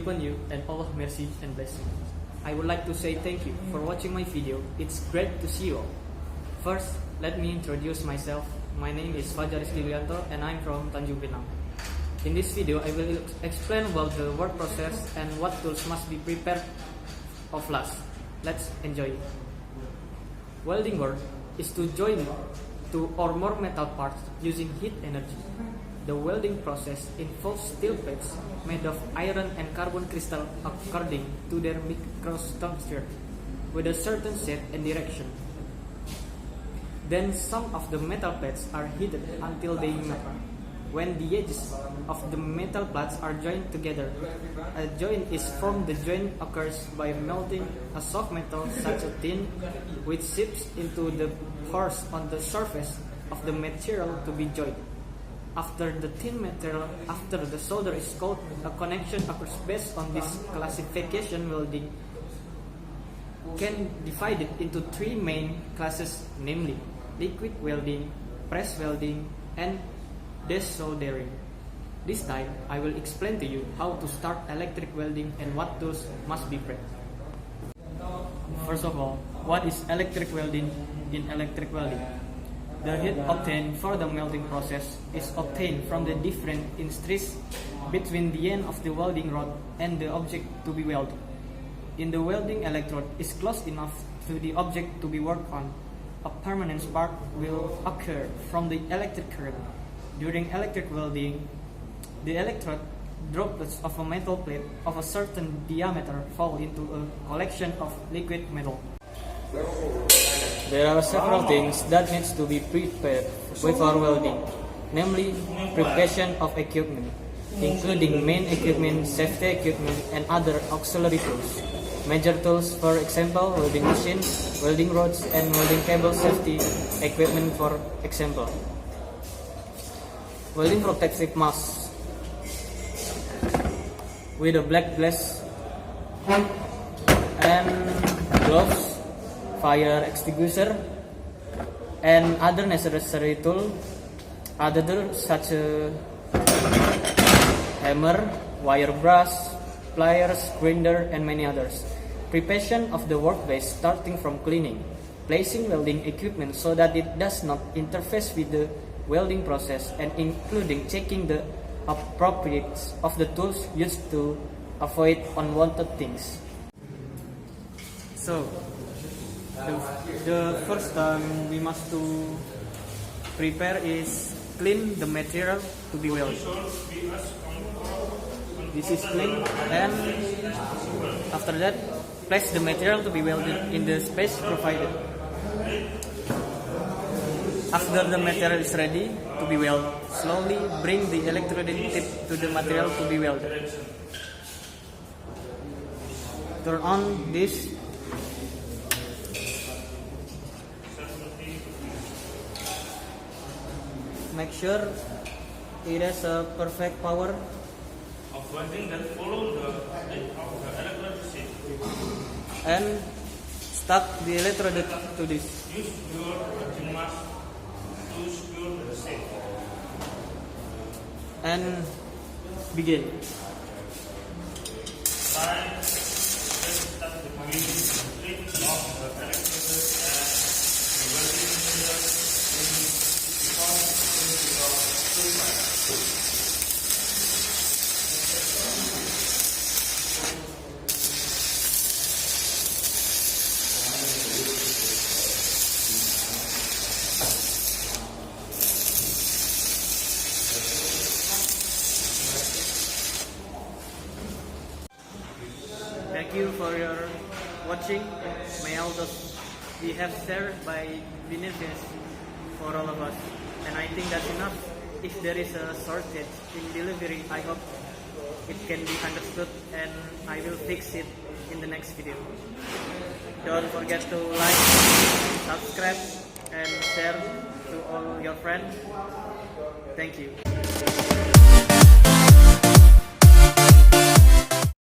upon you and Allah mercy and blessing. I would like to say thank you for watching my video. It's great to see you all. First, let me introduce myself. My name is Fajar Rizky-Wianto and I'm from Tanjung Pinang. In this video, I will explain about the work process and what tools must be prepared of last. Let's enjoy it. Welding work is to join two or more metal parts using heat energy. The welding process involves steel plates made of iron and carbon crystal according to their microstructure with a certain shape and direction. Then some of the metal plates are heated until they melt. When the edges of the metal plates are joined together, a joint is formed. The joint occurs by melting a soft metal such as tin, which seeps into the pores on the surface of the material to be joined. After the thin material, after the solder is cold, a connection occurs based on this classification. Welding can divide it into three main classes, namely liquid welding, press welding, and desoldering. This time, I will explain to you how to start electric welding and what tools must be prepared. First of all, what is electric welding? In electric welding, the heat obtained for the melting process is obtained from the different industries between the end of the welding rod and the object to be welded. In the welding electrode is close enough to the object to be worked on, a permanent spark will occur from the electric current. During electric welding, the electrode droplets of a metal plate of a certain diameter fall into a collection of liquid metal. There are several things that needs to be prepared before welding, namely preparation of equipment, including main equipment, safety equipment, and other auxiliary tools. Major tools, for example, welding machine, welding rods, and welding cable safety equipment, for example. Welding protective mask with a black glass and gloves, fire extinguisher, and other necessary tools, such as hammer, wire brush, pliers, grinder, and many others. Preparation of the workplace, starting from cleaning, placing welding equipment so that it does not interface with the welding process, and including checking the appropriateness of the tools used to avoid unwanted things. So, the first time we must to prepare is clean the material to be welded. This is clean, and after that, place the material to be welded in the space provided. After the material is ready to be welded, slowly bring the electrode tip to the material to be welded. Turn on this. Make sure it has a perfect power of welding that follow the electrode shape. And stuck the electrode to this. Use your cutting mask to secure the shape. And begin. Time start the beginning of the electrode and the welding material Thank you for your watching. May all that we have shared by benefits for all of us. And I think that's enough. If there is a shortage in delivery, I hope it can be understood and I will fix it in the next video. Don't forget to like, subscribe, and share to all your friends. Thank you.